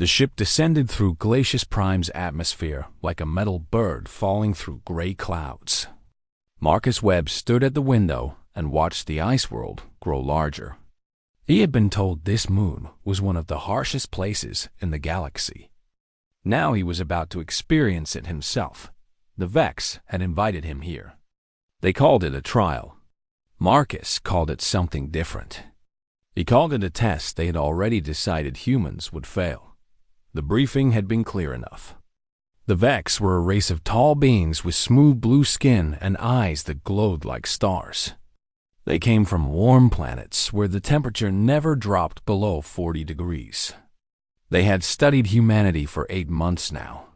The ship descended through Glacius Prime's atmosphere like a metal bird falling through gray clouds. Marcus Webb stood at the window and watched the ice world grow larger. He had been told this moon was one of the harshest places in the galaxy. Now he was about to experience it himself. The Vex had invited him here. They called it a trial. Marcus called it something different. He called it a test they had already decided humans would fail. The briefing had been clear enough. The Vex were a race of tall beings with smooth blue skin and eyes that glowed like stars. They came from warm planets where the temperature never dropped below 40 degrees. They had studied humanity for 8 months now.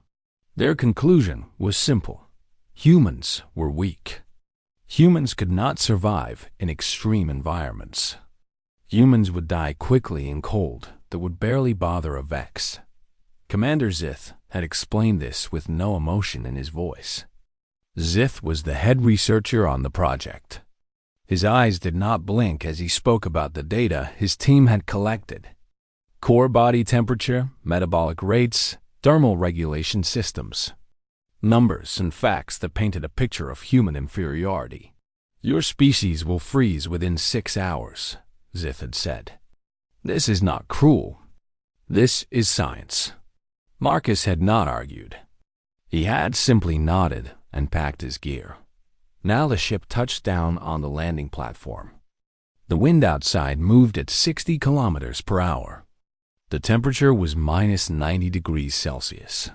Their conclusion was simple. Humans were weak. Humans could not survive in extreme environments. Humans would die quickly in cold that would barely bother a Vex. Commander Zith had explained this with no emotion in his voice. Zith was the head researcher on the project. His eyes did not blink as he spoke about the data his team had collected. Core body temperature, metabolic rates, thermal regulation systems. Numbers and facts that painted a picture of human inferiority. Your species will freeze within 6 hours, Zith had said. This is not cruel. This is science. Marcus had not argued. He had simply nodded and packed his gear. Now the ship touched down on the landing platform. The wind outside moved at 60 kilometers per hour. The temperature was minus 90 degrees Celsius.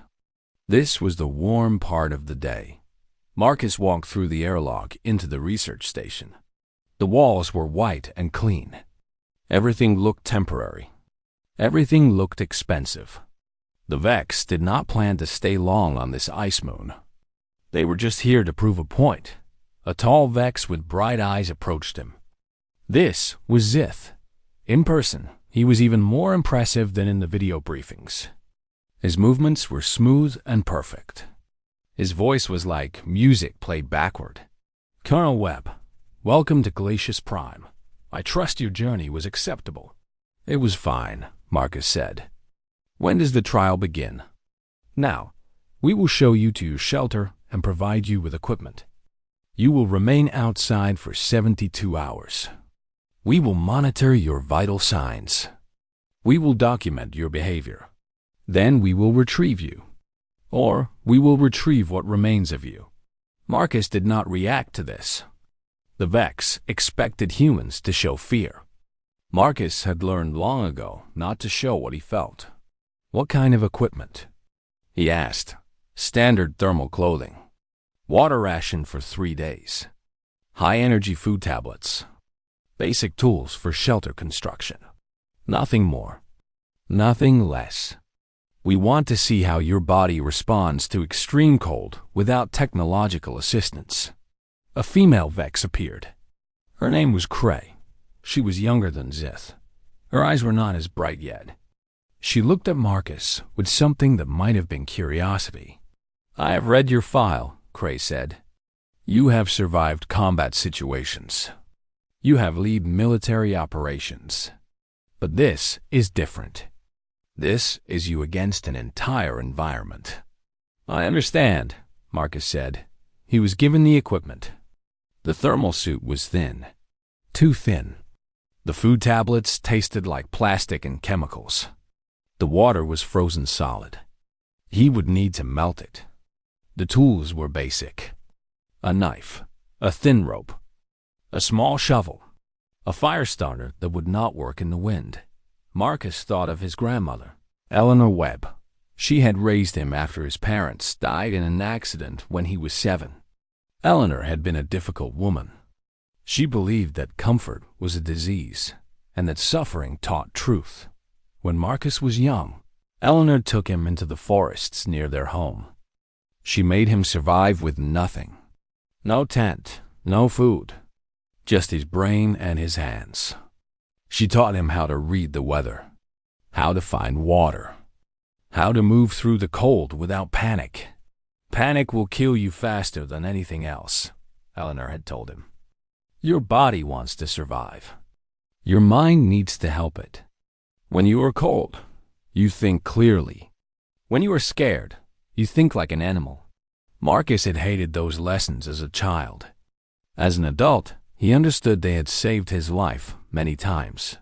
This was the warm part of the day. Marcus walked through the airlock into the research station. The walls were white and clean. Everything looked temporary. Everything looked expensive. The Vex did not plan to stay long on this ice moon. They were just here to prove a point. A tall Vex with bright eyes approached him. This was Zith. In person, he was even more impressive than in the video briefings. His movements were smooth and perfect. His voice was like music played backward. Colonel Webb, welcome to Glacius Prime. I trust your journey was acceptable. It was fine, Marcus said. When does the trial begin? Now, we will show you to your shelter and provide you with equipment. You will remain outside for 72 hours. We will monitor your vital signs. We will document your behavior. Then we will retrieve you. Or we will retrieve what remains of you. Marcus did not react to this. The Vex expected humans to show fear. Marcus had learned long ago not to show what he felt. What kind of equipment? He asked. Standard thermal clothing. Water ration for 3 days. High-energy food tablets. Basic tools for shelter construction. Nothing more. Nothing less. We want to see how your body responds to extreme cold without technological assistance. A female Vex appeared. Her name was Cray. She was younger than Zith. Her eyes were not as bright yet. She looked at Marcus with something that might have been curiosity. I have read your file, Cray said. You have survived combat situations. You have led military operations. But this is different. This is you against an entire environment. I understand, Marcus said. He was given the equipment. The thermal suit was thin. Too thin. The food tablets tasted like plastic and chemicals. The water was frozen solid. He would need to melt it. The tools were basic. A knife, a thin rope, a small shovel, a fire starter that would not work in the wind. Marcus thought of his grandmother, Eleanor Webb. She had raised him after his parents died in an accident when he was 7. Eleanor had been a difficult woman. She believed that comfort was a disease and that suffering taught truth. When Marcus was young, Eleanor took him into the forests near their home. She made him survive with nothing. No tent, no food, just his brain and his hands. She taught him how to read the weather, how to find water, how to move through the cold without panic. Panic will kill you faster than anything else, Eleanor had told him. Your body wants to survive. Your mind needs to help it. When you are cold, You think clearly. When you are scared, you think like an animal. Marcus had hated those lessons as a child. As an adult, he understood they had saved his life many times.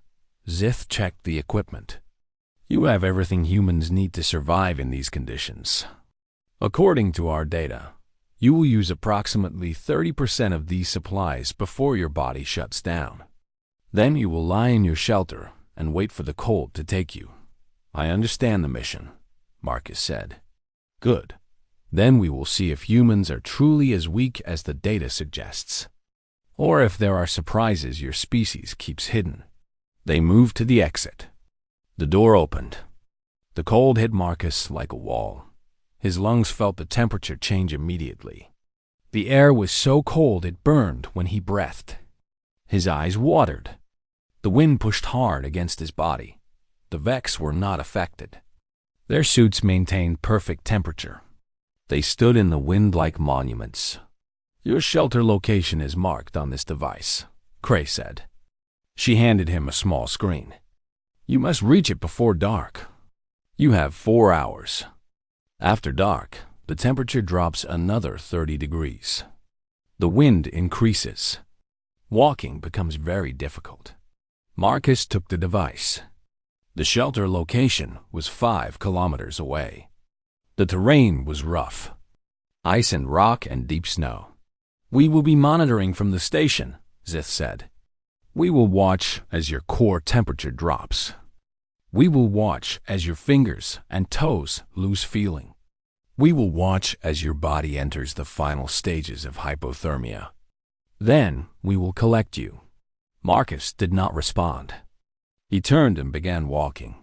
Zith checked the equipment. You have everything humans need to survive in these conditions. According to our data, you will use approximately 30% of these supplies before your body shuts down. Then you will lie in your shelter and wait for the cold to take you. I understand the mission, Marcus said. Good. Then we will see if humans are truly as weak as the data suggests, or if there are surprises your species keeps hidden. They moved to the exit. The door opened. The cold hit Marcus like a wall. His lungs felt the temperature change immediately. The air was so cold it burned when he breathed. His eyes watered. The wind pushed hard against his body. The Vex were not affected. Their suits maintained perfect temperature. They stood in the wind like monuments. Your shelter location is marked on this device, Cray said. She handed him a small screen. You must reach it before dark. You have 4 hours. After dark, the temperature drops another 30 degrees. The wind increases. Walking becomes very difficult. Marcus took the device. The shelter location was 5 kilometers away. The terrain was rough. Ice and rock and deep snow. We will be monitoring from the station, Zith said. We will watch as your core temperature drops. We will watch as your fingers and toes lose feeling. We will watch as your body enters the final stages of hypothermia. Then we will collect you. Marcus did not respond. He turned and began walking.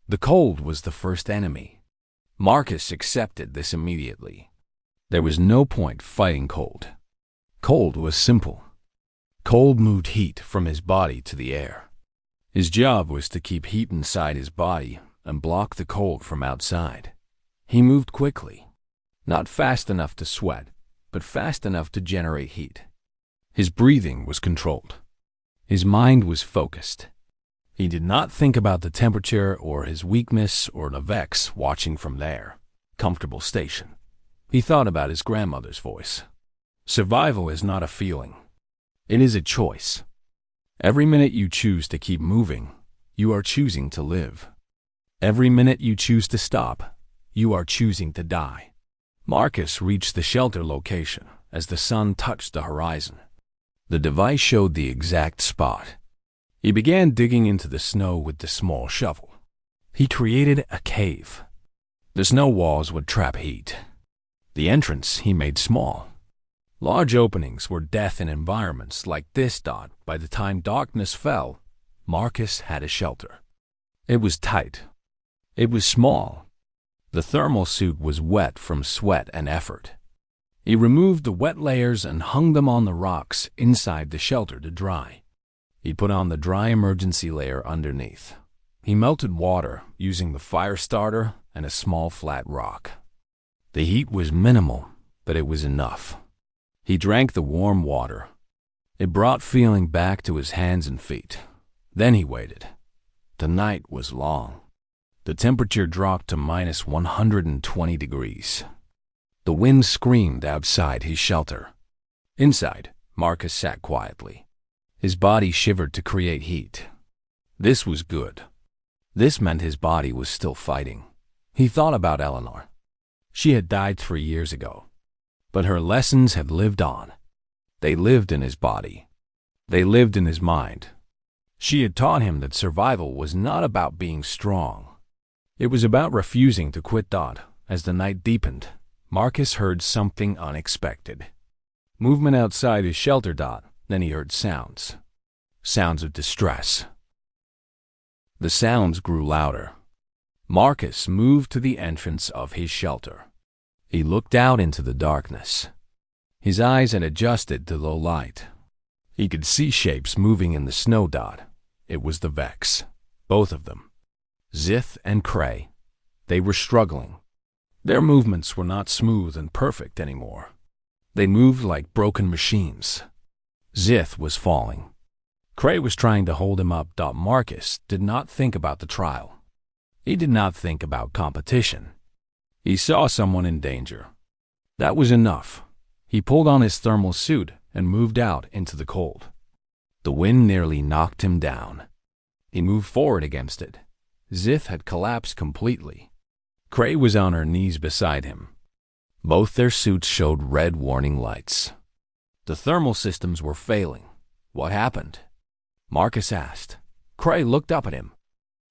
The cold was the first enemy. Marcus accepted this immediately. There was no point fighting cold. Cold was simple. Cold moved heat from his body to the air. His job was to keep heat inside his body and block the cold from outside. He moved quickly, not fast enough to sweat, but fast enough to generate heat. His breathing was controlled. His mind was focused. He did not think about the temperature or his weakness or the Vex watching from their comfortable station. He thought about his grandmother's voice. Survival is not a feeling. It is a choice. Every minute you choose to keep moving, you are choosing to live. Every minute you choose to stop, you are choosing to die. Marcus reached the shelter location as the sun touched the horizon. The device showed the exact spot. He began digging into the snow with the small shovel. He created a cave. The snow walls would trap heat. The entrance he made small. Large openings were death in environments like this. By the time darkness fell, Marcus had a shelter. It was tight. It was small. The thermal suit was wet from sweat and effort. He removed the wet layers and hung them on the rocks inside the shelter to dry. He put on the dry emergency layer underneath. He melted water using the fire starter and a small flat rock. The heat was minimal, but it was enough. He drank the warm water. It brought feeling back to his hands and feet. Then he waited. The night was long. The temperature dropped to minus 120 degrees. The wind screamed outside his shelter. Inside, Marcus sat quietly. His body shivered to create heat. This was good. This meant his body was still fighting. He thought about Eleanor. She had died 3 years ago. But her lessons had lived on. They lived in his body. They lived in his mind. She had taught him that survival was not about being strong. It was about refusing to quit. As the night deepened, Marcus heard something unexpected. Movement outside his shelter. Then he heard sounds. Sounds of distress. The sounds grew louder. Marcus moved to the entrance of his shelter. He looked out into the darkness. His eyes had adjusted to low light. He could see shapes moving in the snow. It was the Vex, both of them. Zith and Cray. They were struggling. Their movements were not smooth and perfect anymore. They moved like broken machines. Zith was falling. Cray was trying to hold him up. Marcus did not think about the trial. He did not think about competition. He saw someone in danger. That was enough. He pulled on his thermal suit and moved out into the cold. The wind nearly knocked him down. He moved forward against it. Zith had collapsed completely. Cray was on her knees beside him. Both their suits showed red warning lights. The thermal systems were failing. What happened? Marcus asked. Cray looked up at him.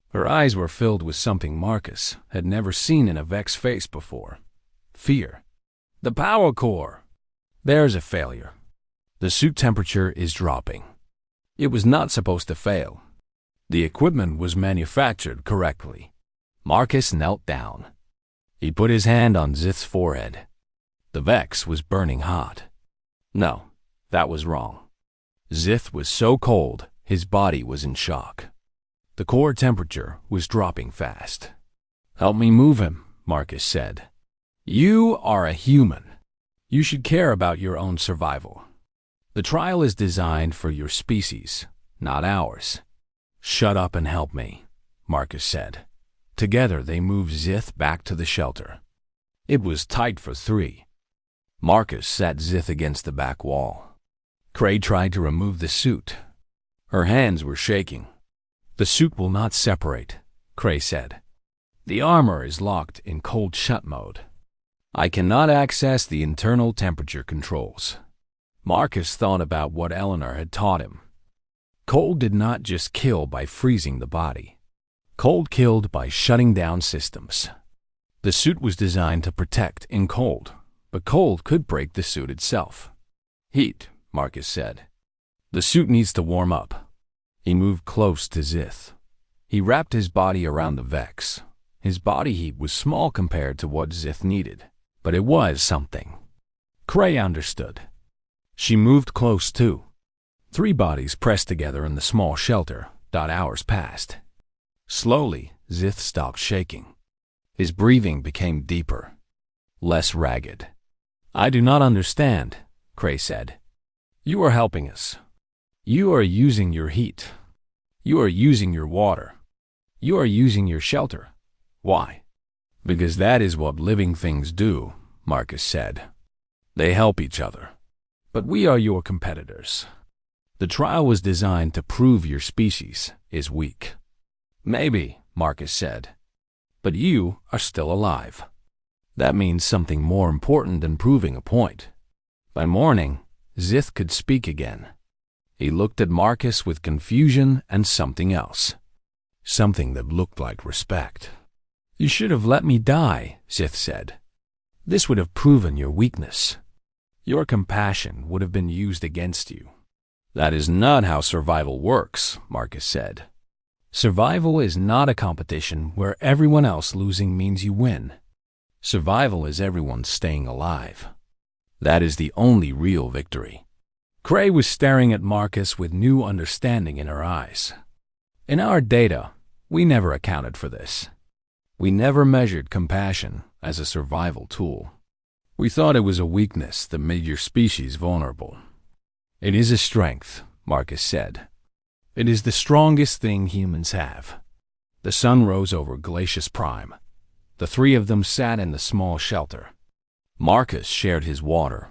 Her eyes were filled with something Marcus had never seen in a Vex face before. Fear. The power core. There's a failure. The suit temperature is dropping. It was not supposed to fail. The equipment was manufactured correctly. Marcus knelt down. He put his hand on Zith's forehead. The Vex was burning hot. No, that was wrong. Zith was so cold, his body was in shock. The core temperature was dropping fast. Help me move him, Marcus said. You are a human. You should care about your own survival. The trial is designed for your species, not ours. Shut up and help me, Marcus said. Together they moved Zith back to the shelter. It was tight for 3. Marcus sat Zith against the back wall. Cray tried to remove the suit. Her hands were shaking. The suit will not separate, Cray said. The armor is locked in cold shut mode. I cannot access the internal temperature controls. Marcus thought about what Eleanor had taught him. Cold did not just kill by freezing the body. Cold killed by shutting down systems. The suit was designed to protect in cold, but cold could break the suit itself. Heat, Marcus said. The suit needs to warm up. He moved close to Zith. He wrapped his body around the Vex. His body heat was small compared to what Zith needed, but it was something. Cray understood. She moved close too. 3 bodies pressed together in the small shelter. Hours passed. Slowly, Zith stopped shaking. His breathing became deeper, less ragged. I do not understand, Cray said. You are helping us. You are using your heat. You are using your water. You are using your shelter. Why? Because that is what living things do, Marcus said. They help each other. But we are your competitors. The trial was designed to prove your species is weak. Maybe, Marcus said. But you are still alive. That means something more important than proving a point. By morning, Zith could speak again. He looked at Marcus with confusion and something else. Something that looked like respect. You should have let me die, Zith said. This would have proven your weakness. Your compassion would have been used against you. That is not how survival works, Marcus said. Survival is not a competition where everyone else losing means you win. Survival is everyone staying alive. That is the only real victory. Cray was staring at Marcus with new understanding in her eyes. In our data, we never accounted for this. We never measured compassion as a survival tool. We thought it was a weakness that made your species vulnerable. It is a strength, Marcus said. It is the strongest thing humans have. The sun rose over Glacius Prime. The 3 of them sat in the small shelter. Marcus shared his water.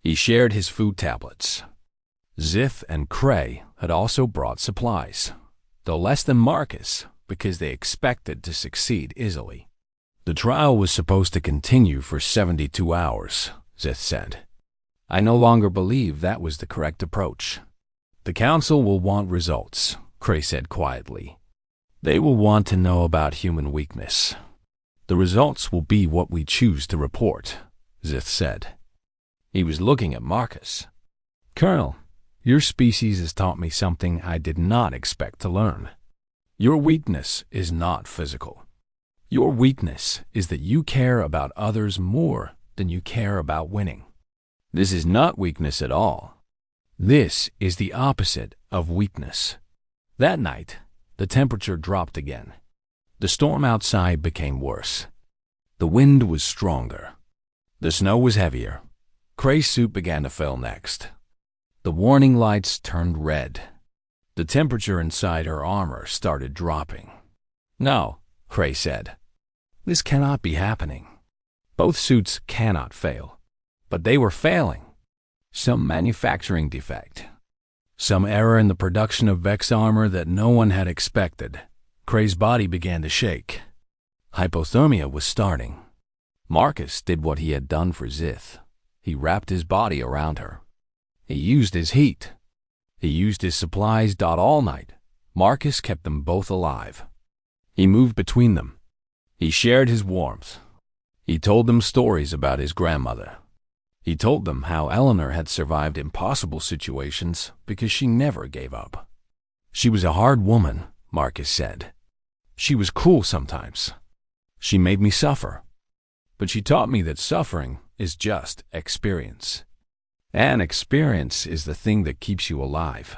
He shared his food tablets. Zith and Cray had also brought supplies, though less than Marcus, because they expected to succeed easily. The trial was supposed to continue for 72 hours, Zith said. I no longer believe that was the correct approach. The council will want results, Cray said quietly. They will want to know about human weakness. The results will be what we choose to report, Zith said. He was looking at Marcus. Colonel, your species has taught me something I did not expect to learn. Your weakness is not physical. Your weakness is that you care about others more than you care about winning. This is not weakness at all. This is the opposite of weakness. That night, the temperature dropped again. The storm outside became worse. The wind was stronger. The snow was heavier. Cray's suit began to fail next. The warning lights turned red. The temperature inside her armor started dropping. No, Cray said. This cannot be happening. Both suits cannot fail. But they were failing. Some manufacturing defect. Some error in the production of Vex armor that no one had expected. Cray's body began to shake. Hypothermia was starting. Marcus did what he had done for Zith. He wrapped his body around her. He used his heat. He used his supplies. All night, Marcus kept them both alive. He moved between them. He shared his warmth. He told them stories about his grandmother. He told them how Eleanor had survived impossible situations because she never gave up. She was a hard woman, Marcus said. She was cruel sometimes. She made me suffer. But she taught me that suffering is just experience. And experience is the thing that keeps you alive.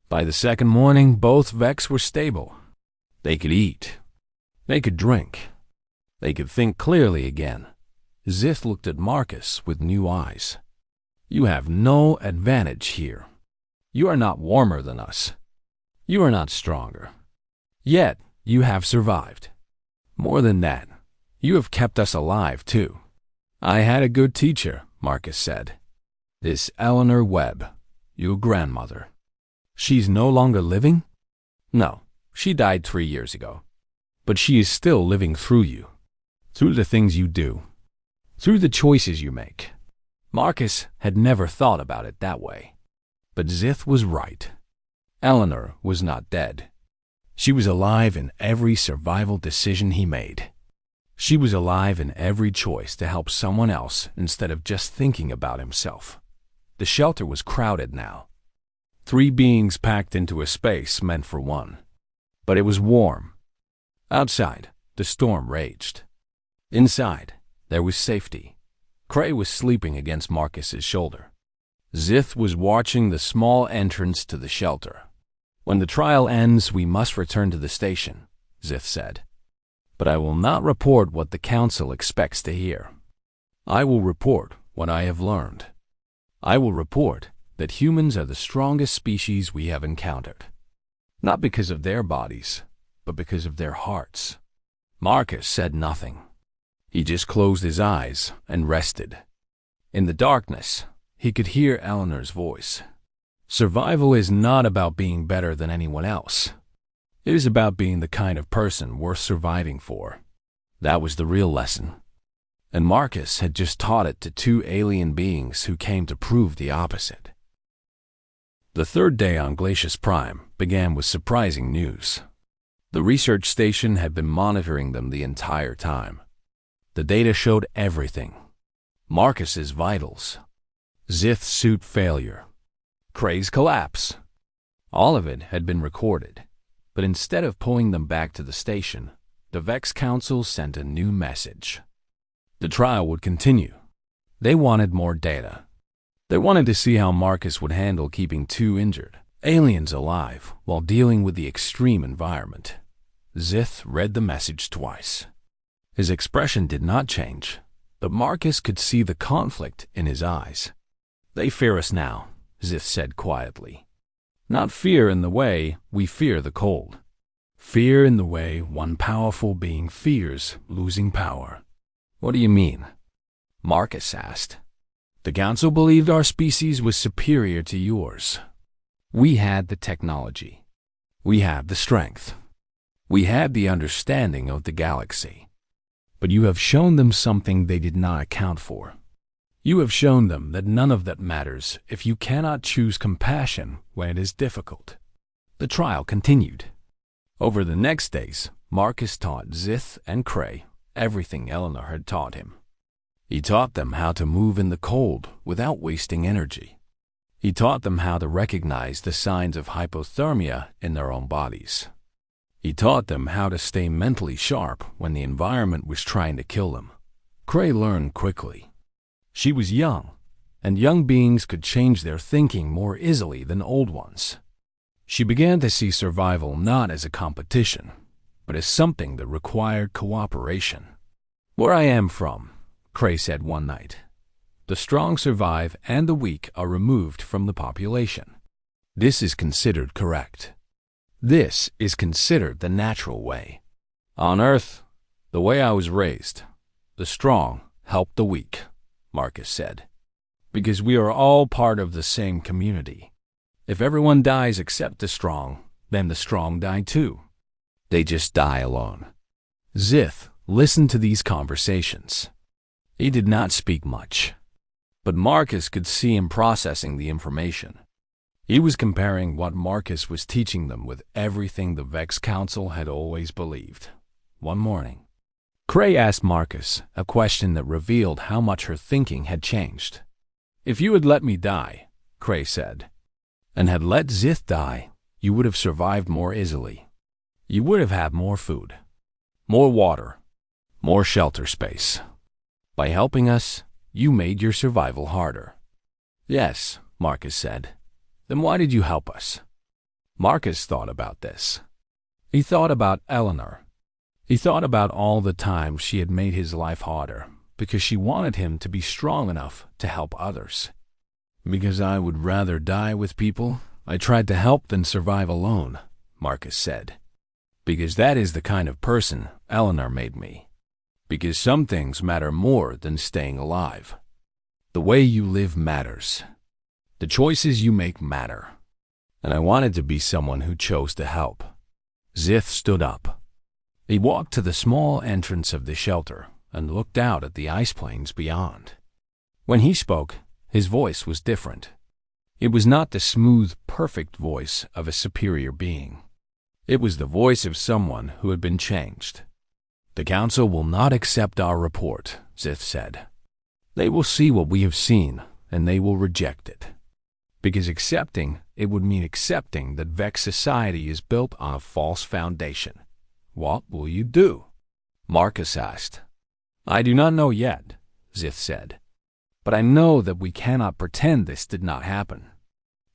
By the second morning, both Vex were stable. They could eat. They could drink. They could think clearly again. Zith looked at Marcus with new eyes. You have no advantage here. You are not warmer than us. You are not stronger. Yet, you have survived. More than that, you have kept us alive, too. I had a good teacher, Marcus said. This Eleanor Webb, your grandmother. She's no longer living? No, she died 3 years ago. But she is still living through you. Through the things you do. Through the choices you make. Marcus had never thought about it that way. But Zith was right. Eleanor was not dead. She was alive in every survival decision he made. She was alive in every choice to help someone else instead of just thinking about himself. The shelter was crowded now. 3 beings packed into a space meant for one. But it was warm. Outside, the storm raged. Inside, there was safety. Cray was sleeping against Marcus's shoulder. Zith was watching the small entrance to the shelter. When the trial ends, we must return to the station, Zith said. But I will not report what the council expects to hear. I will report what I have learned. I will report that humans are the strongest species we have encountered. Not because of their bodies, but because of their hearts. Marcus said nothing. He just closed his eyes and rested. In the darkness, he could hear Eleanor's voice. Survival is not about being better than anyone else. It is about being the kind of person worth surviving for. That was the real lesson. And Marcus had just taught it to 2 alien beings who came to prove the opposite. The 3rd day on Glacius Prime began with surprising news. The research station had been monitoring them the entire time. The data showed everything. Marcus's vitals. Zith's suit failure. Cray's collapse. All of it had been recorded. But instead of pulling them back to the station, the Vex Council sent a new message. The trial would continue. They wanted more data. They wanted to see how Marcus would handle keeping 2 injured aliens alive while dealing with the extreme environment. Zith read the message twice. His expression did not change, but Marcus could see the conflict in his eyes. They fear us now, Zith said quietly. Not fear in the way we fear the cold. Fear in the way one powerful being fears losing power. What do you mean? Marcus asked. The council believed our species was superior to yours. We had the technology. We had the strength. We had the understanding of the galaxy. But you have shown them something they did not account for. You have shown them that none of that matters if you cannot choose compassion when it is difficult. The trial continued. Over the next days, Marcus taught Zith and Cray everything Eleanor had taught him. He taught them how to move in the cold without wasting energy. He taught them how to recognize the signs of hypothermia in their own bodies. He taught them how to stay mentally sharp when the environment was trying to kill them. Cray learned quickly. She was young, and young beings could change their thinking more easily than old ones. She began to see survival not as a competition, but as something that required cooperation. Where I am from, Cray said one night, the strong survive and the weak are removed from the population. This is considered correct. This is considered the natural way. On Earth, the way I was raised, the strong help the weak, Marcus said. Because we are all part of the same community. If everyone dies except the strong, then the strong die too. They just die alone. Zith listened to these conversations. He did not speak much, but Marcus could see him processing the information. He was comparing what Marcus was teaching them with everything the Vex Council had always believed. One morning, Cray asked Marcus a question that revealed how much her thinking had changed. If you had let me die, Cray said, and had let Zith die, you would have survived more easily. You would have had more food, more water, more shelter space. By helping us, you made your survival harder. Yes, Marcus said. Then why did you help us? Marcus thought about this. He thought about Eleanor. He thought about all the times she had made his life harder because she wanted him to be strong enough to help others. Because I would rather die with people, I tried to help than survive alone, Marcus said. Because that is the kind of person Eleanor made me. Because some things matter more than staying alive. The way you live matters. The choices you make matter. And I wanted to be someone who chose to help. Zith stood up. He walked to the small entrance of the shelter and looked out at the ice plains beyond. When he spoke, his voice was different. It was not the smooth, perfect voice of a superior being. It was the voice of someone who had been changed. The Council will not accept our report, Zith said. They will see what we have seen, and they will reject it. Because accepting it would mean accepting that Vex society is built on a false foundation. What will you do? Marcus asked. I do not know yet, Zith said. But I know that we cannot pretend this did not happen.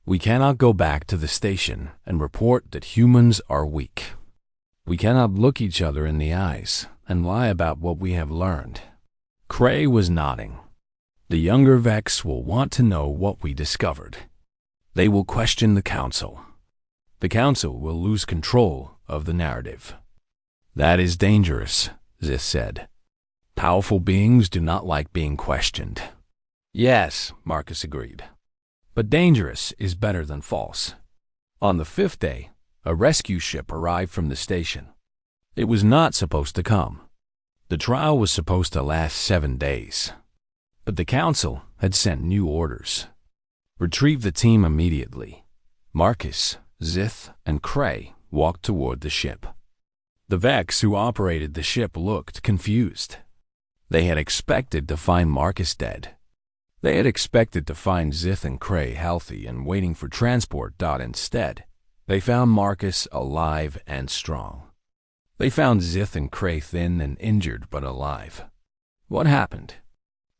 We cannot go back to the station and report that humans are weak. We cannot look each other in the eyes and lie about what we have learned. Cray was nodding. The younger Vex will want to know what we discovered. They will question the Council. The Council will lose control of the narrative. That is dangerous, Zith said. Powerful beings do not like being questioned. Yes, Marcus agreed. But dangerous is better than false. On the 5th day, a rescue ship arrived from the station. It was not supposed to come. The trial was supposed to last 7 days. But the Council had sent new orders. Retrieve the team immediately. Marcus, Zith, and Cray walked toward the ship. The Vex who operated the ship looked confused. They had expected to find Marcus dead. They had expected to find Zith and Cray healthy and waiting for transport. Instead, they found Marcus alive and strong. They found Zith and Cray thin and injured but alive. What happened?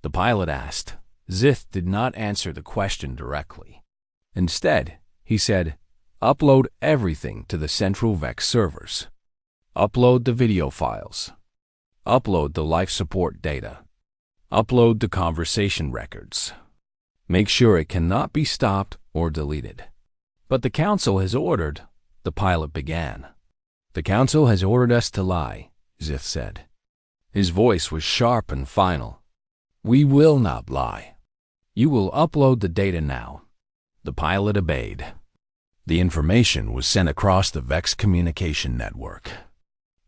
The pilot asked. Zith did not answer the question directly. Instead, he said, upload everything to the central Vex servers. Upload the video files. Upload the life support data. Upload the conversation records. Make sure it cannot be stopped or deleted. But the Council has ordered, the pilot began. The Council has ordered us to lie, Zith said. His voice was sharp and final. We will not lie. You will upload the data now. The pilot obeyed. The information was sent across the Vex communication network.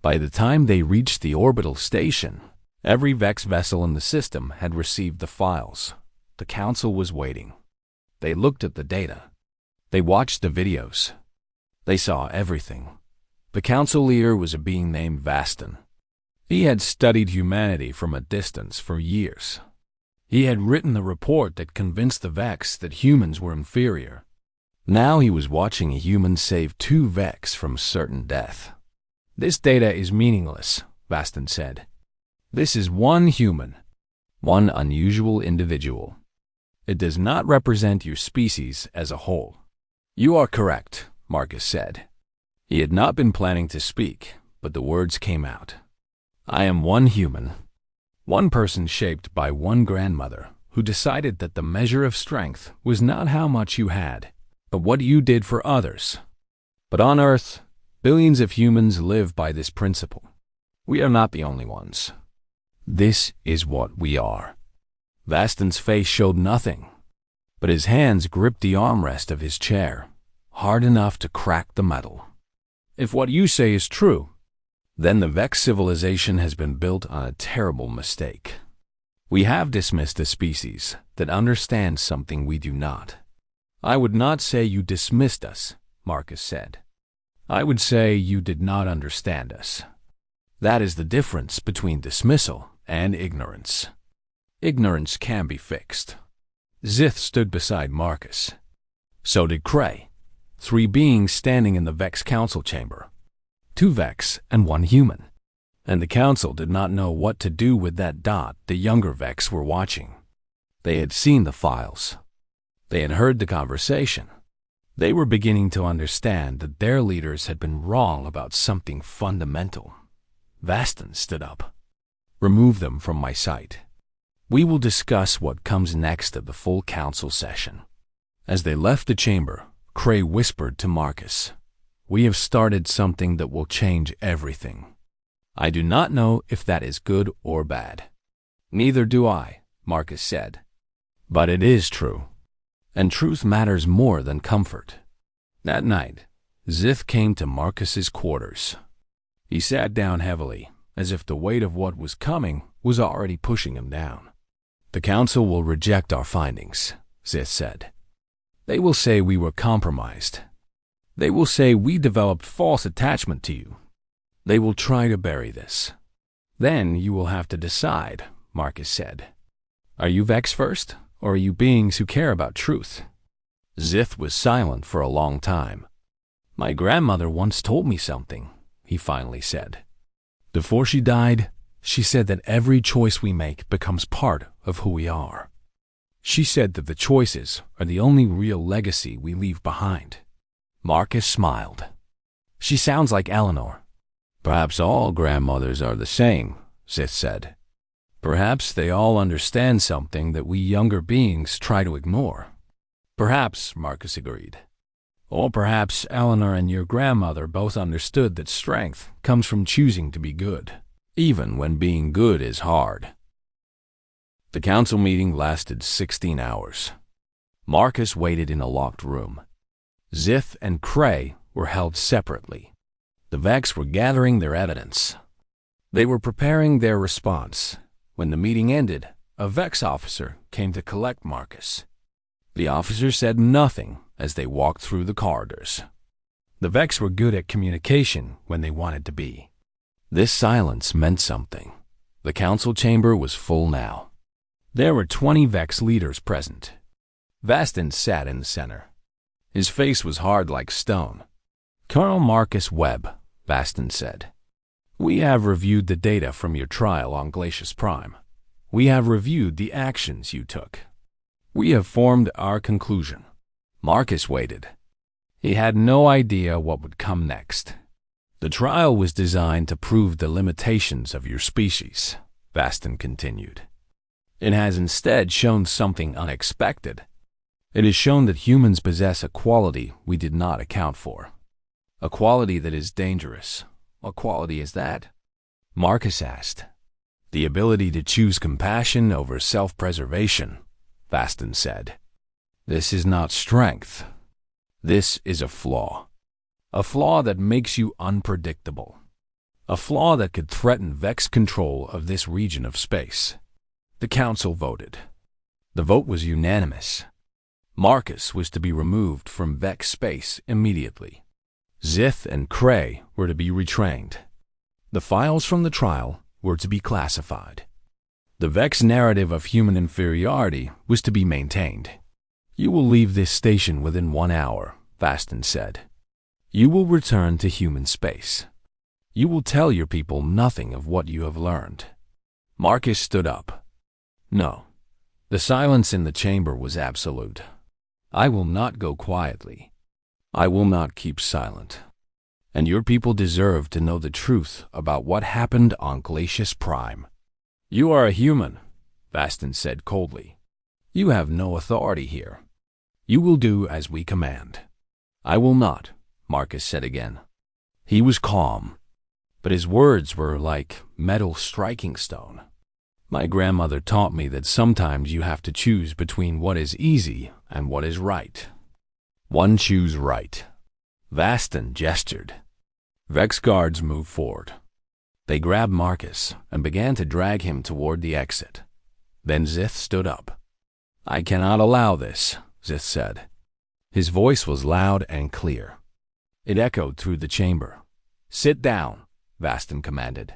By the time they reached the orbital station, every Vex vessel in the system had received the files. The Council was waiting. They looked at the data. They watched the videos. They saw everything. The Council leader was a being named Vaston. He had studied humanity from a distance for years. He had written the report that convinced the Vex that humans were inferior. Now he was watching a human save 2 Vex from certain death. This data is meaningless, Vaston said. This is one human, one unusual individual. It does not represent your species as a whole. You are correct, Marcus said. He had not been planning to speak, but the words came out. I am one human, one person shaped by one grandmother who decided that the measure of strength was not how much you had, but what you did for others. But on Earth, billions of humans live by this principle. We are not the only ones. This is what we are. Vastin's face showed nothing, but his hands gripped the armrest of his chair, hard enough to crack the metal. If what you say is true, then the Vex civilization has been built on a terrible mistake. We have dismissed a species that understands something we do not. I would not say you dismissed us, Marcus said. I would say you did not understand us. That is the difference between dismissal and ignorance. Ignorance can be fixed. Zith stood beside Marcus. So did Cray. 3 beings standing in the Vex council chamber. 2 Vex and 1 human. And the council did not know what to do with that dot the younger Vex were watching. They had seen the files. They had heard the conversation. They were beginning to understand that their leaders had been wrong about something fundamental. Vastin stood up. Remove them from my sight. We will discuss what comes next at the full council session. As they left the chamber, Cray whispered to Marcus, "We have started something that will change everything. I do not know if that is good or bad." "Neither do I," Marcus said. "But it is true. And truth matters more than comfort." That night, Zith came to Marcus's quarters. He sat down heavily, as if the weight of what was coming was already pushing him down. "The council will reject our findings," Zith said. "They will say we were compromised. They will say we developed false attachment to you. They will try to bury this. Then you will have to decide," Marcus said. "Are you Vex first, or are you beings who care about truth?" Zith was silent for a long time. "My grandmother once told me something," he finally said. "Before she died, she said that every choice we make becomes part of who we are. She said that the choices are the only real legacy we leave behind." Marcus smiled. "She sounds like Eleanor." "Perhaps all grandmothers are the same," Zith said. "Perhaps they all understand something that we younger beings try to ignore." "Perhaps," Marcus agreed. "Or perhaps Eleanor and your grandmother both understood that strength comes from choosing to be good, even when being good is hard." The council meeting lasted 16 hours. Marcus waited in a locked room. Zith and Cray were held separately. The Vex were gathering their evidence. They were preparing their response. When the meeting ended, a Vex officer came to collect Marcus. The officer said nothing as they walked through the corridors. The Vex were good at communication when they wanted to be. This silence meant something. The council chamber was full now. There were 20 Vex leaders present. Vastin sat in the center. His face was hard like stone. "Colonel Marcus Webb," Vastin said, "we have reviewed the data from your trial on Glacius Prime. We have reviewed the actions you took. We have formed our conclusion." Marcus waited. He had no idea what would come next. "The trial was designed to prove the limitations of your species," Vastin continued. "It has instead shown something unexpected. It has shown that humans possess a quality we did not account for. A quality that is dangerous. What quality is that?" Marcus asked. "The ability to choose compassion over self-preservation," Vastin said. "This is not strength. This is a flaw. A flaw that makes you unpredictable. A flaw that could threaten Vex control of this region of space." The council voted. The vote was unanimous. Marcus was to be removed from Vex space immediately. Zith and Cray were to be retrained. The files from the trial were to be classified. The Vex narrative of human inferiority was to be maintained. "You will leave this station within 1 hour," Vastin said. "You will return to human space. You will tell your people nothing of what you have learned." Marcus stood up. "No." The silence in the chamber was absolute. "I will not go quietly. I will not keep silent. And your people deserve to know the truth about what happened on Glacius Prime." "You are a human," Vastin said coldly. "You have no authority here. You will do as we command." "I will not," Marcus said again. He was calm. but his words were like metal striking stone. My grandmother taught me that sometimes you have to choose between what is easy and what is right. One choose right. Vastin gestured. Vex guards moved forward. They grabbed Marcus and began to drag him toward the exit. Then Zith stood up. I cannot allow this, Zith said. His voice was loud and clear. It echoed through the chamber. Sit down, Vastin commanded.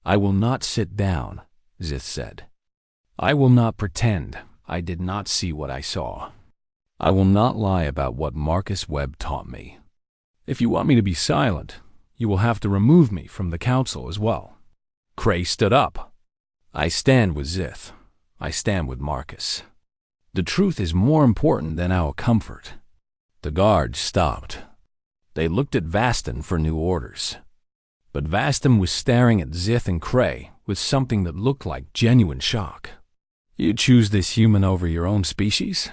I will not sit down, Zith said. I will not pretend I did not see what I saw. I will not lie about what Marcus Webb taught me. If you want me to be silent, you will have to remove me from the council as well. Cray stood up. I stand with Zith. I stand with Marcus. The truth is more important than our comfort. The guards stopped. They looked at Vastin for new orders. But Vastin was staring at Zith and Cray with something that looked like genuine shock. You choose this human over your own species?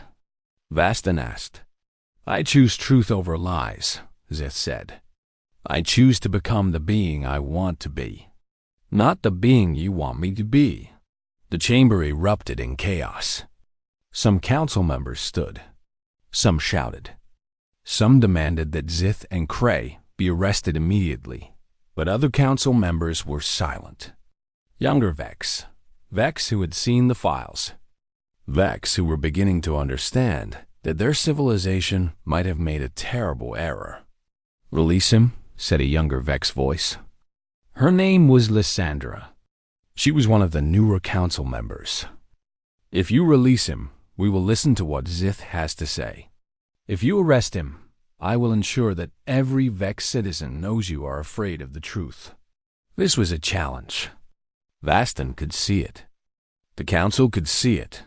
Vastin asked. I choose truth over lies, Zith said. I choose to become the being I want to be, not the being you want me to be. The chamber erupted in chaos. Some council members stood. Some shouted. Some demanded that Zith and Cray be arrested immediately, but other council members were silent. Younger Vex who had seen the files. Vex who were beginning to understand that their civilization might have made a terrible error. Release him, said a younger Vex voice. Her name was Lysandra. She was one of the newer council members. If you release him, we will listen to what Zith has to say. If you arrest him, I will ensure that every Vex citizen knows you are afraid of the truth. This was a challenge. Vastin could see it. The council could see it.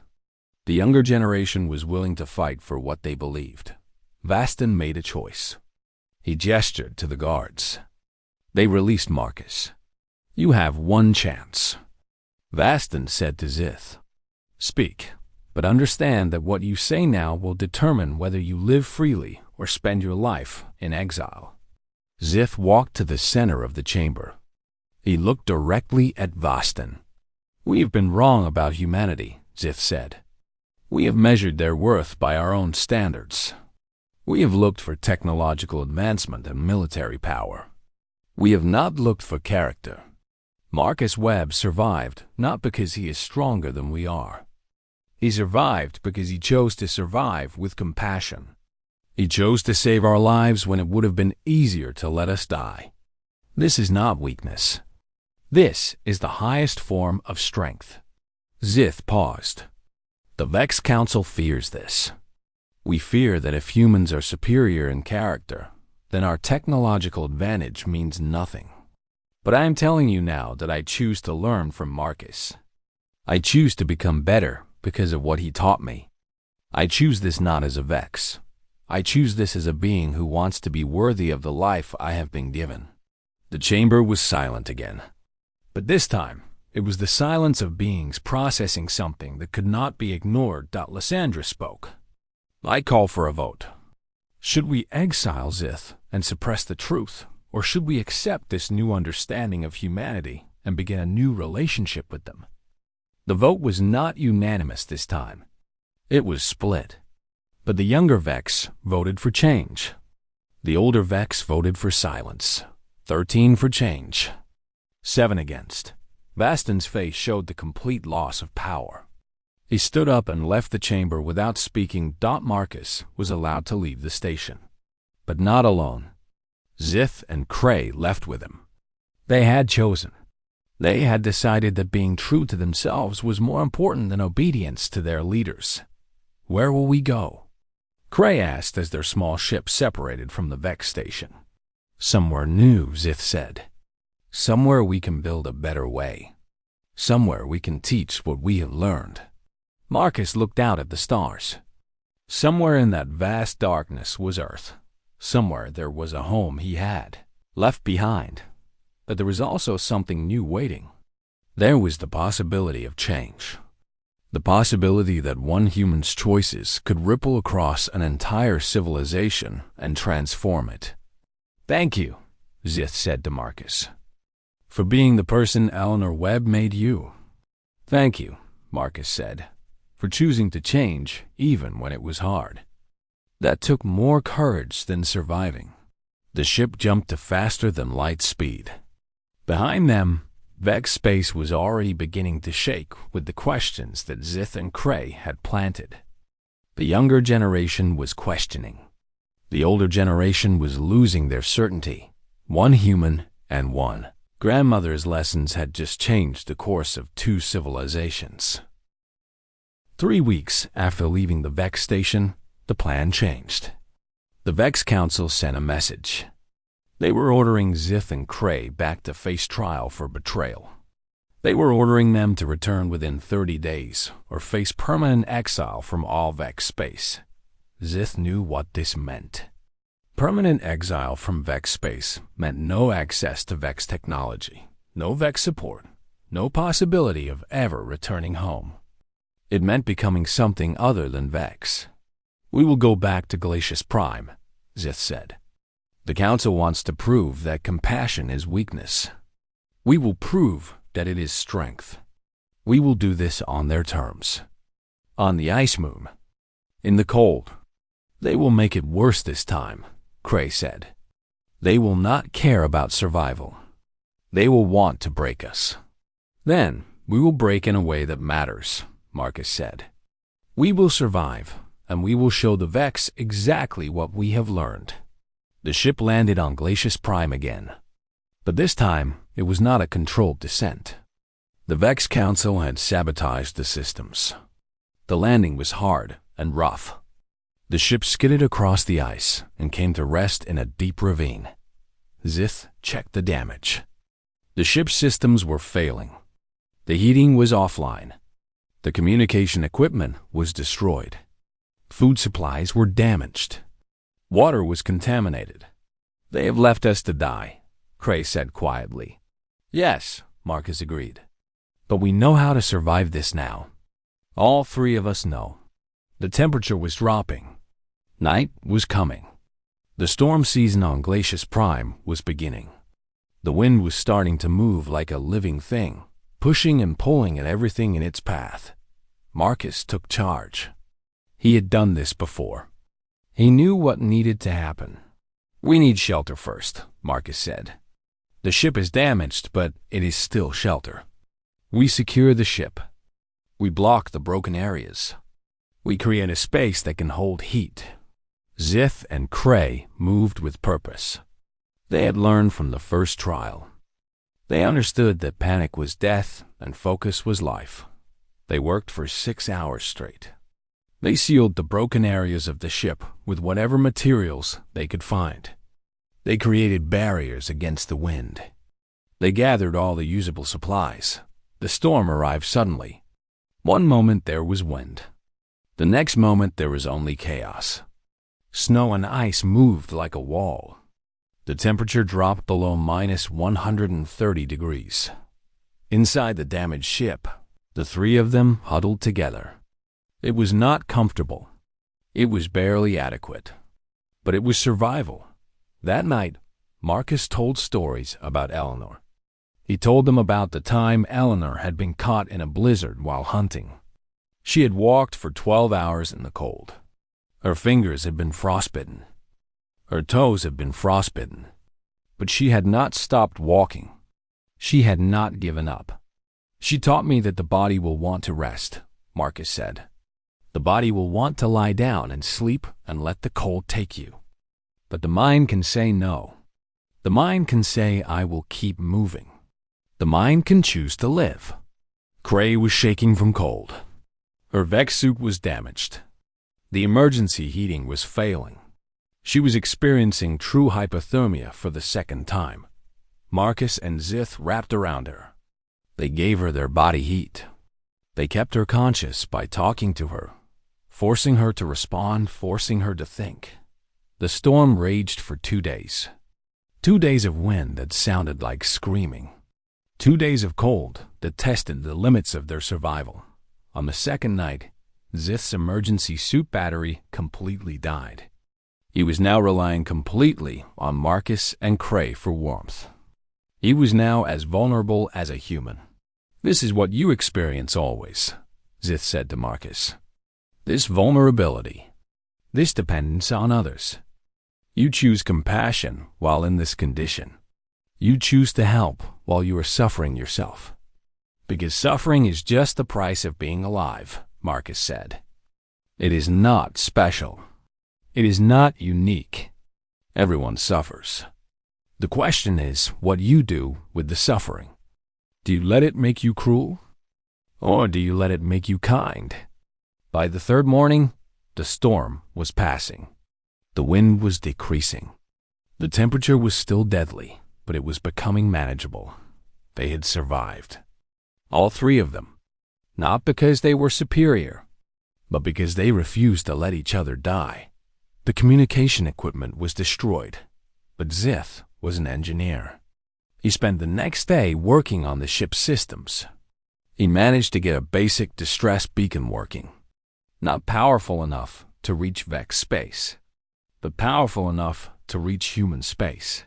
The younger generation was willing to fight for what they believed. Vastin made a choice. He gestured to the guards. They released Marcus. You have one chance. Vastin said to Zith, Speak, but understand that what you say now will determine whether you live freely or spend your life in exile. Zith walked to the center of the chamber. He looked directly at Vastin. We have been wrong about humanity, Zith said. We have measured their worth by our own standards. We have looked for technological advancement and military power. We have not looked for character. Marcus Webb survived not because he is stronger than we are. He survived because he chose to survive with compassion. He chose to save our lives when it would have been easier to let us die. This is not weakness. This is the highest form of strength. Zith paused. The Vex Council fears this. We fear that if humans are superior in character, then our technological advantage means nothing. But I am telling you now that I choose to learn from Marcus. I choose to become better because of what he taught me. I choose this not as a Vex. I choose this as a being who wants to be worthy of the life I have been given. The chamber was silent again. But this time, it was the silence of beings processing something that could not be ignored. Lysandra spoke. I call for a vote. Should we exile Zith and suppress the truth, or should we accept this new understanding of humanity and begin a new relationship with them? The vote was not unanimous this time. It was split. But the younger Vex voted for change. The older Vex voted for silence. 13 for change. 7 against. Vastin's face showed the complete loss of power. He stood up and left the chamber without speaking. Marcus was allowed to leave the station. But not alone. Zith and Cray left with him. They had chosen. They had decided that being true to themselves was more important than obedience to their leaders. Where will we go? Cray asked as their small ship separated from the Vex station. Somewhere new, Zith said. Somewhere we can build a better way. Somewhere we can teach what we have learned. Marcus looked out at the stars. Somewhere in that vast darkness was Earth. Somewhere there was a home he had left behind. But there was also something new waiting. There was the possibility of change. The possibility that one human's choices could ripple across an entire civilization and transform it. Thank you, Zith said to Marcus. for being the person Eleanor Webb made you. Thank you, Marcus said, for choosing to change even when it was hard. That took more courage than surviving. The ship jumped to faster than light speed. Behind them, Vex space was already beginning to shake with the questions that Zith and Cray had planted. The younger generation was questioning. The older generation was losing their certainty. One human and one grandmother's lessons had just changed the course of two civilizations. 3 weeks after leaving the Vex station, the plan changed. The Vex Council sent a message. They were ordering Zith and Cray back to face trial for betrayal. They were ordering them to return within 30 days or face permanent exile from all Vex space. Zith knew what this meant. Permanent exile from Vex space meant no access to Vex technology, no Vex support, no possibility of ever returning home. It meant becoming something other than Vex. We will go back to Glacius Prime, Zith said. The Council wants to prove that compassion is weakness. We will prove that it is strength. We will do this on their terms. On the ice moon. In the cold. They will make it worse this time, Cray said. They will not care about survival. They will want to break us. Then we will break in a way that matters, Marcus said. We will survive, and we will show the Vex exactly what we have learned. The ship landed on Glacius Prime again. But this time, it was not a controlled descent. The Vex Council had sabotaged the systems. The landing was hard and rough. The ship skidded across the ice and came to rest in a deep ravine. Zith checked the damage. The ship's systems were failing. The heating was offline. The communication equipment was destroyed. Food supplies were damaged. Water was contaminated. They have left us to die, Cray said quietly. Yes, Marcus agreed. But we know how to survive this now. All three of us know. The temperature was dropping. Night was coming. The storm season on Glacius Prime was beginning. The wind was starting to move like a living thing, pushing and pulling at everything in its path. Marcus took charge. He had done this before. He knew what needed to happen. We need shelter first, Marcus said. The ship is damaged, but it is still shelter. We secure the ship. We block the broken areas. We create a space that can hold heat. Zith and Cray moved with purpose. They had learned from the first trial. They understood that panic was death and focus was life. They worked for 6 hours straight. They sealed the broken areas of the ship with whatever materials they could find. They created barriers against the wind. They gathered all the usable supplies. The storm arrived suddenly. One moment there was wind. The next moment there was only chaos. Snow and ice moved like a wall. The temperature dropped below -130 degrees. Inside the damaged ship, the three of them huddled together. It was not comfortable. It was barely adequate. But it was survival. That night, Marcus told stories about Eleanor. He told them about the time Eleanor had been caught in a blizzard while hunting. She had walked for 12 hours in the cold. Her fingers had been frostbitten. Her toes had been frostbitten. But she had not stopped walking. She had not given up. She taught me that the body will want to rest, Marcus said. The body will want to lie down and sleep and let the cold take you. But the mind can say no. The mind can say, I will keep moving. The mind can choose to live. Cray was shaking from cold. Her Vex suit was damaged. The emergency heating was failing. She was experiencing true hypothermia for the second time. Marcus and Zith wrapped around her. They gave her their body heat. They kept her conscious by talking to her, forcing her to respond, forcing her to think. The storm raged for 2 days. 2 days of wind that sounded like screaming. 2 days of cold that tested the limits of their survival. On the second night, Zith's emergency suit battery completely died. He was now relying completely on Marcus and Cray for warmth. He was now as vulnerable as a human. "This is what you experience always," Zith said to Marcus. "This vulnerability. This dependence on others. You choose compassion while in this condition. You choose to help while you are suffering yourself. Because suffering is just the price of being alive," Marcus said. "It is not special. It is not unique. Everyone suffers. The question is what you do with the suffering. Do you let it make you cruel? Or do you let it make you kind?" By the third morning, the storm was passing. The wind was decreasing. The temperature was still deadly, but it was becoming manageable. They had survived. All three of them. Not because they were superior, but because they refused to let each other die. The communication equipment was destroyed, but Zith was an engineer. He spent the next day working on the ship's systems. He managed to get a basic distress beacon working. Not powerful enough to reach Vex space, but powerful enough to reach human space.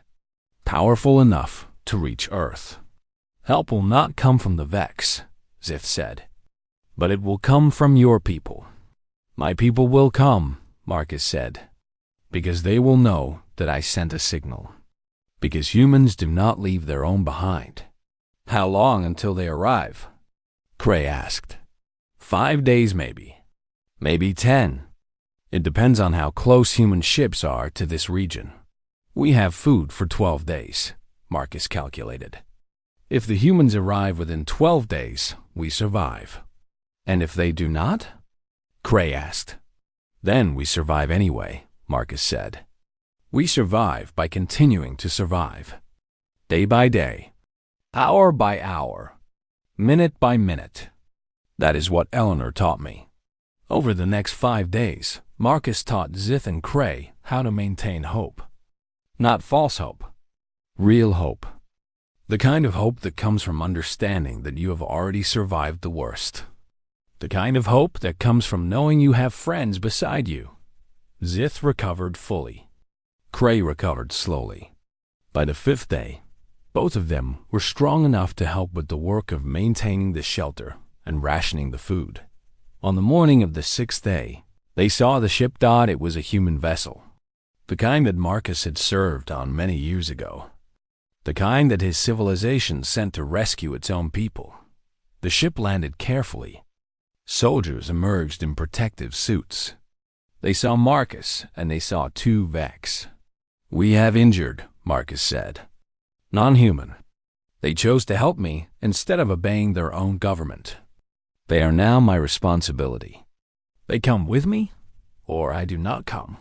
Powerful enough to reach Earth. "Help will not come from the Vex," Zith said, "but it will come from your people." "My people will come," Marcus said, "because they will know that I sent a signal. Because humans do not leave their own behind." "How long until they arrive?" Cray asked. 5 days maybe. Maybe 10. It depends on how close human ships are to this region. We have food for 12 days, Marcus calculated. If the humans arrive within 12 days, we survive. "And if they do not?" Cray asked. "Then we survive anyway," Marcus said. "We survive by continuing to survive. Day by day, hour by hour, minute by minute. That is what Eleanor taught me." Over the next 5 days, Marcus taught Zith and Cray how to maintain hope. Not false hope. Real hope. The kind of hope that comes from understanding that you have already survived the worst. The kind of hope that comes from knowing you have friends beside you. Zith recovered fully. Cray recovered slowly. By the 5th day, both of them were strong enough to help with the work of maintaining the shelter and rationing the food. On the morning of the 6th day, they saw the ship thought it was a human vessel. The kind that Marcus had served on many years ago. The kind that his civilization sent to rescue its own people. The ship landed carefully. Soldiers emerged in protective suits. They saw Marcus and they saw 2 Vex. "We have injured," Marcus said. "Non-human. They chose to help me instead of obeying their own government. They are now my responsibility. They come with me, or I do not come."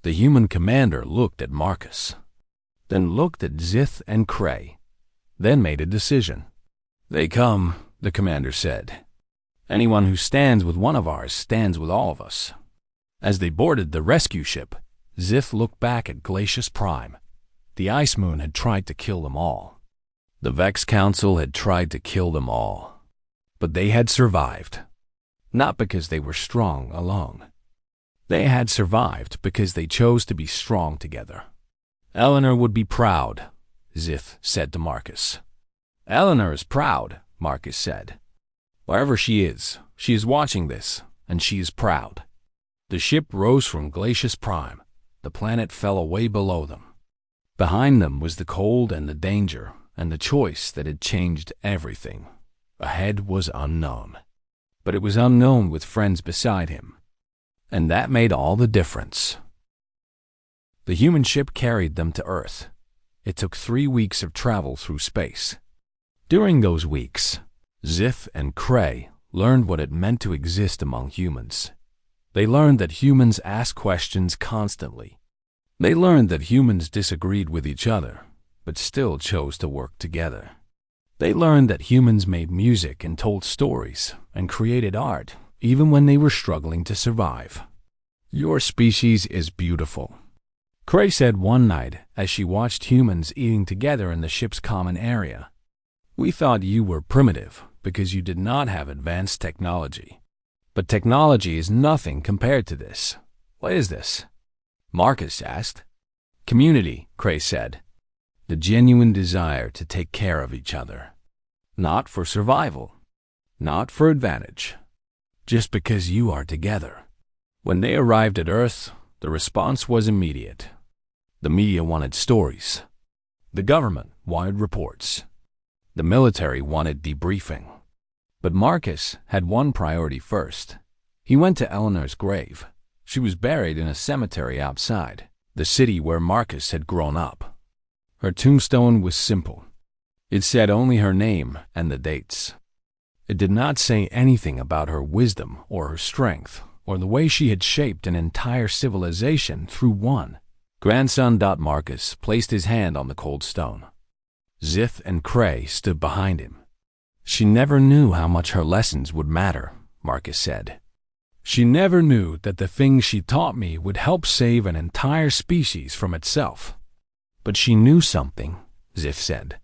The human commander looked at Marcus, then looked at Zith and Cray, then made a decision. "They come," the commander said. "Anyone who stands with one of ours stands with all of us." As they boarded the rescue ship, Zith looked back at Glacius Prime. The Ice Moon had tried to kill them all. The Vex Council had tried to kill them all. But they had survived. Not because they were strong alone. They had survived because they chose to be strong together. "Eleanor would be proud," Zith said to Marcus. "Eleanor is proud," Marcus said. "Wherever she is watching this, and she is proud." The ship rose from Glacius Prime. The planet fell away below them. Behind them was the cold and the danger and the choice that had changed everything. Ahead was unknown. But it was unknown with friends beside him. And that made all the difference. The human ship carried them to Earth. It took 3 weeks of travel through space. During those weeks, Zith and Cray learned what it meant to exist among humans. They learned that humans ask questions constantly. They learned that humans disagreed with each other, but still chose to work together. They learned that humans made music and told stories and created art, even when they were struggling to survive. "Your species is beautiful," Cray said one night as she watched humans eating together in the ship's common area. "We thought you were primitive because you did not have advanced technology. But technology is nothing compared to this. What is this?" Marcus asked. "Community," Cray said. the genuine desire to take care of each other. Not for survival, not for advantage, just because you are together. When they arrived at Earth, the response was immediate. The media wanted stories. The government wanted reports. The military wanted debriefing. But Marcus had one priority first. He went to Eleanor's grave. She was buried in a cemetery outside the city where Marcus had grown up. Her tombstone was simple. It said only her name and the dates. It did not say anything about her wisdom or her strength or the way she had shaped an entire civilization through one grandson. Marcus placed his hand on the cold stone. Zith and Cray stood behind him. She never knew how much her lessons would matter, Marcus said. She never knew that the things she taught me would help save an entire species from itself. But she knew something, Zith said.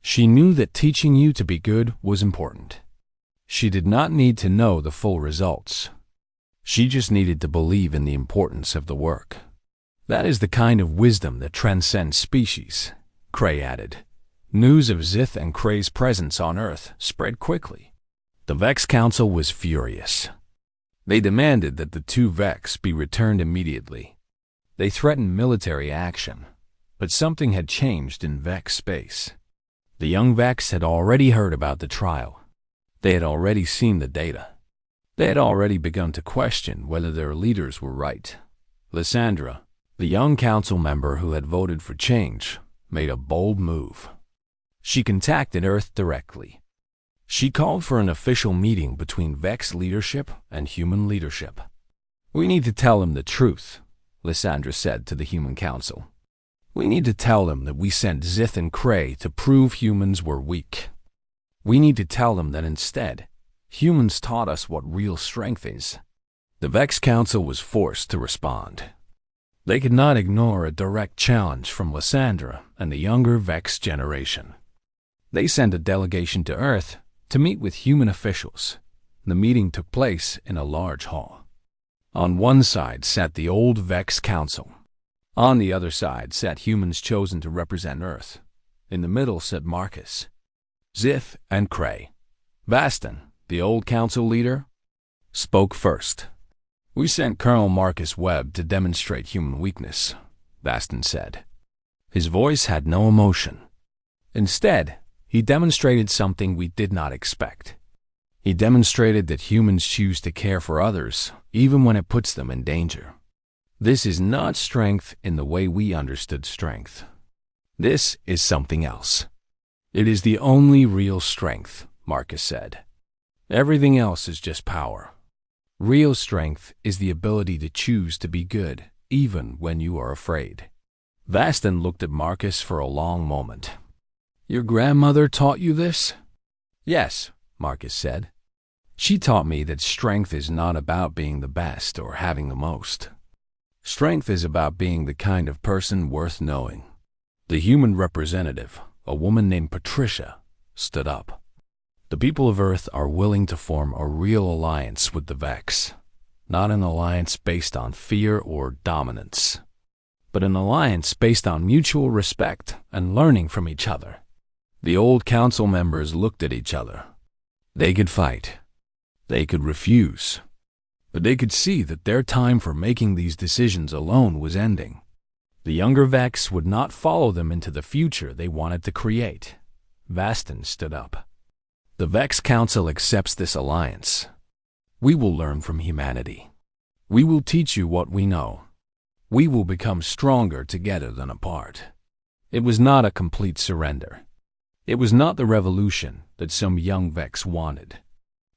She knew that teaching you to be good was important. She did not need to know the full results. She just needed to believe in the importance of the work. That is the kind of wisdom that transcends species, Cray added. News of Zith and Cray's presence on Earth spread quickly. The Vex Council was furious. They demanded that the two Vex be returned immediately. They threatened military action, but something had changed in Vex space. The young Vex had already heard about the trial. They had already seen the data. They had already begun to question whether their leaders were right. Lysandra, the young council member who had voted for change, made a bold move. She contacted Earth directly. She called for an official meeting between Vex leadership and human leadership. We need to tell them the truth, Lysandra said to the Human Council. We need to tell them that we sent Zith and Cray to prove humans were weak. We need to tell them that instead, humans taught us what real strength is. The Vex Council was forced to respond. They could not ignore a direct challenge from Lysandra and the younger Vex generation. They sent a delegation to Earth to meet with human officials. The meeting took place in a large hall. On one side sat the old Vex Council. On the other side sat humans chosen to represent Earth. In the middle sat Marcus, Zith, and Cray. Vaston, the old council leader, spoke first. We sent Colonel Marcus Webb to demonstrate human weakness, Vaston said. His voice had no emotion. Instead, he demonstrated something we did not expect. He demonstrated that humans choose to care for others, even when it puts them in danger. This is not strength in the way we understood strength. This is something else. It is the only real strength, Marcus said. Everything else is just power. Real strength is the ability to choose to be good, even when you are afraid. Vaston looked at Marcus for a long moment. Your grandmother taught you this? Yes, Marcus said. She taught me that strength is not about being the best or having the most. Strength is about being the kind of person worth knowing. The human representative, a woman named Patricia, stood up. The people of Earth are willing to form a real alliance with the Vex, not an alliance based on fear or dominance, but an alliance based on mutual respect and learning from each other. The old council members looked at each other. They could fight. They could refuse. But they could see that their time for making these decisions alone was ending. The younger Vex would not follow them into the future they wanted to create. Vaston stood up. The Vex Council accepts this alliance. We will learn from humanity. We will teach you what we know. We will become stronger together than apart. It was not a complete surrender. It was not the revolution that some young Vex wanted,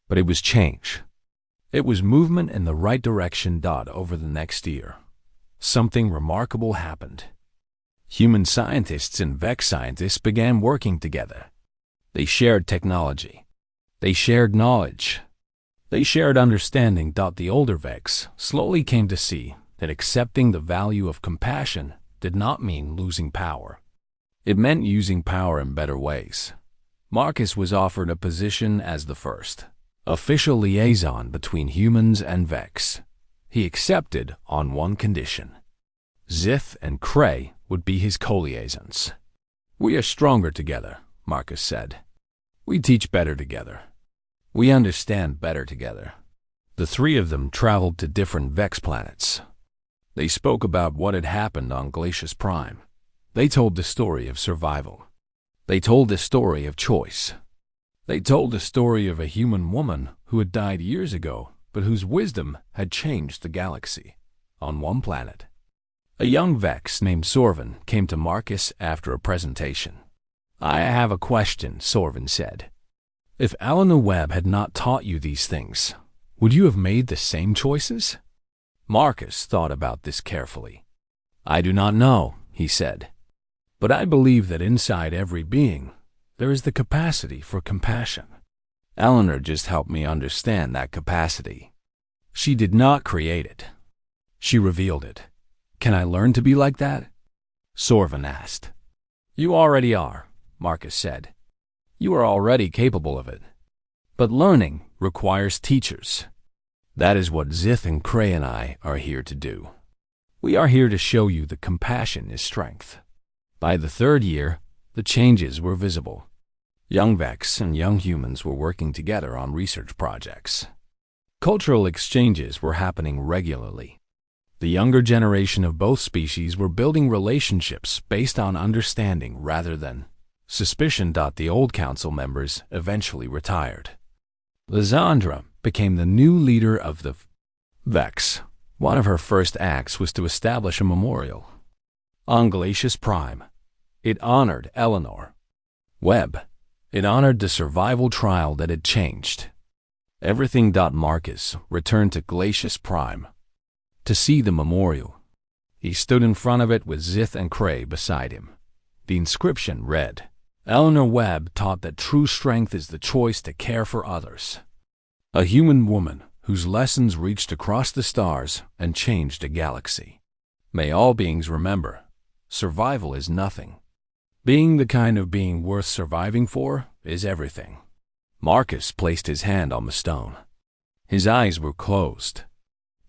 but it was change. It was movement in the right direction. Over the next year, something remarkable happened. Human scientists and Vex scientists began working together. They shared technology. They shared knowledge. They shared understanding. The older Vex slowly came to see that accepting the value of compassion did not mean losing power. It meant using power in better ways. Marcus was offered a position as the first official liaison between humans and Vex. He accepted on one condition. Zith and Cray would be his co-liaisons. We are stronger together, Marcus said. We teach better together. We understand better together. The three of them traveled to different Vex planets. They spoke about what had happened on Glacius Prime. They told the story of survival. They told the story of choice. They told the story of a human woman who had died years ago, but whose wisdom had changed the galaxy. On one planet, a young Vex named Sorvin came to Marcus after a presentation. I have a question, Sorvin said. If Eleanor Webb had not taught you these things, would you have made the same choices? Marcus thought about this carefully. I do not know, he said. But I believe that inside every being, there is the capacity for compassion. Eleanor just helped me understand that capacity. She did not create it. She revealed it. Can I learn to be like that? Sorvin asked. You already are, Marcus said. You are already capable of it. But learning requires teachers. That is what Zith and Cray and I are here to do. We are here to show you that compassion is strength. By the third year, the changes were visible. Young Vex and young humans were working together on research projects. Cultural exchanges were happening regularly. The younger generation of both species were building relationships based on understanding rather than suspicion. The old council members eventually retired. Lysandra became the new leader of the Vex. One of her first acts was to establish a memorial. On Glacius Prime, it honored Eleanor Webb. It honored the survival trial that had changed everything. Marcus returned to Glacius Prime to see the memorial. He stood in front of it with Zith and Cray beside him. The inscription read, Eleanor Webb taught that true strength is the choice to care for others. A human woman whose lessons reached across the stars and changed a galaxy. May all beings remember, survival is nothing. Being the kind of being worth surviving for is everything. Marcus placed his hand on the stone. His eyes were closed.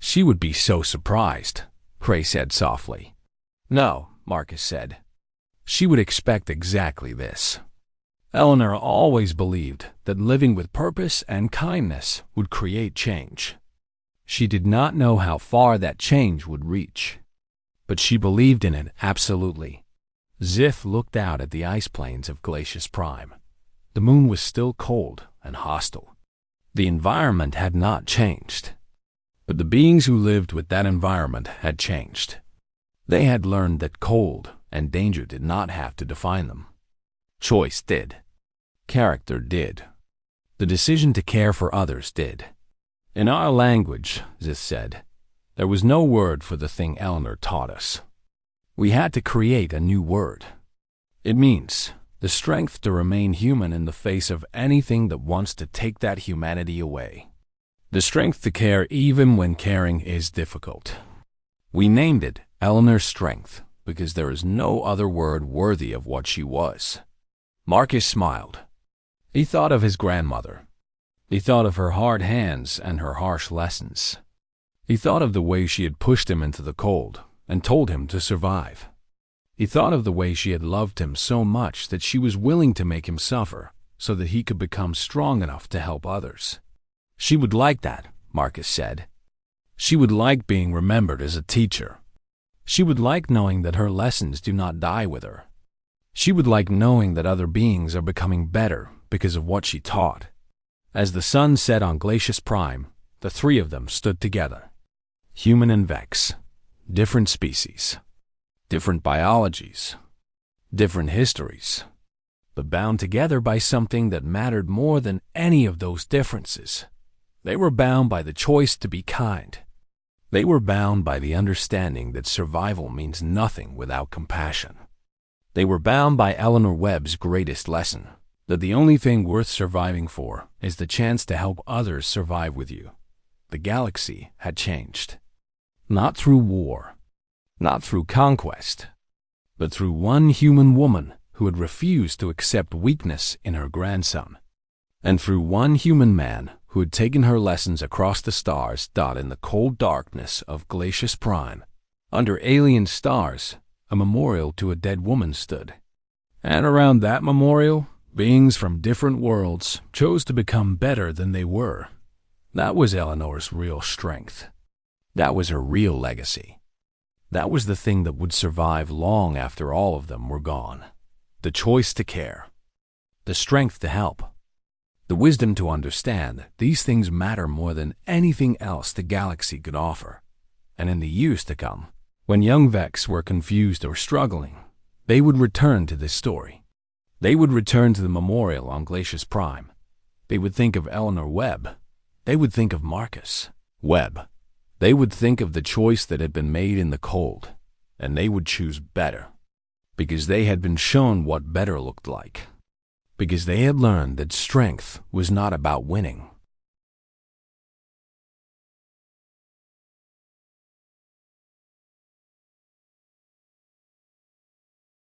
She would be so surprised, Cray said softly. No, Marcus said. She would expect exactly this. Eleanor always believed that living with purpose and kindness would create change. She did not know how far that change would reach, but she believed in it absolutely. Zith looked out at the ice plains of Glacius Prime. The moon was still cold and hostile. The environment had not changed, but the beings who lived with that environment had changed. They had learned that cold and danger did not have to define them. Choice did. Character did. The decision to care for others did. In our language, Zith said, there was no word for the thing Eleanor taught us. We had to create a new word. It means the strength to remain human in the face of anything that wants to take that humanity away. The strength to care even when caring is difficult. We named it Eleanor's Strength because there is no other word worthy of what she was. Marcus smiled. He thought of his grandmother. He thought of her hard hands and her harsh lessons. He thought of the way she had pushed him into the cold and told him to survive. He thought of the way she had loved him so much that she was willing to make him suffer so that he could become strong enough to help others. She would like that, Marcus said. She would like being remembered as a teacher. She would like knowing that her lessons do not die with her. She would like knowing that other beings are becoming better because of what she taught. As the sun set on Glacius Prime, the three of them stood together. Human and Vex. Different species. Different biologies. Different histories. But bound together by something that mattered more than any of those differences. They were bound by the choice to be kind. They were bound by the understanding that survival means nothing without compassion. They were bound by Eleanor Webb's greatest lesson, that the only thing worth surviving for is the chance to help others survive with you. The galaxy had changed. Not through war, not through conquest, but through one human woman who had refused to accept weakness in her grandson, and through one human man who had taken her lessons across the stars. In the cold darkness of Glacius Prime, under alien stars, a memorial to a dead woman stood. And around that memorial, beings from different worlds chose to become better than they were. That was Eleanor's real strength. That was her real legacy. That was the thing that would survive long after all of them were gone. The choice to care. The strength to help. The wisdom to understand these things matter more than anything else the galaxy could offer. And in the years to come, when young Vex were confused or struggling, they would return to this story. They would return to the memorial on Glacius Prime. They would think of Eleanor Webb. They would think of Marcus Webb. They would think of the choice that had been made in the cold, and they would choose better. Because they had been shown what better looked like. Because they had learned that strength was not about winning.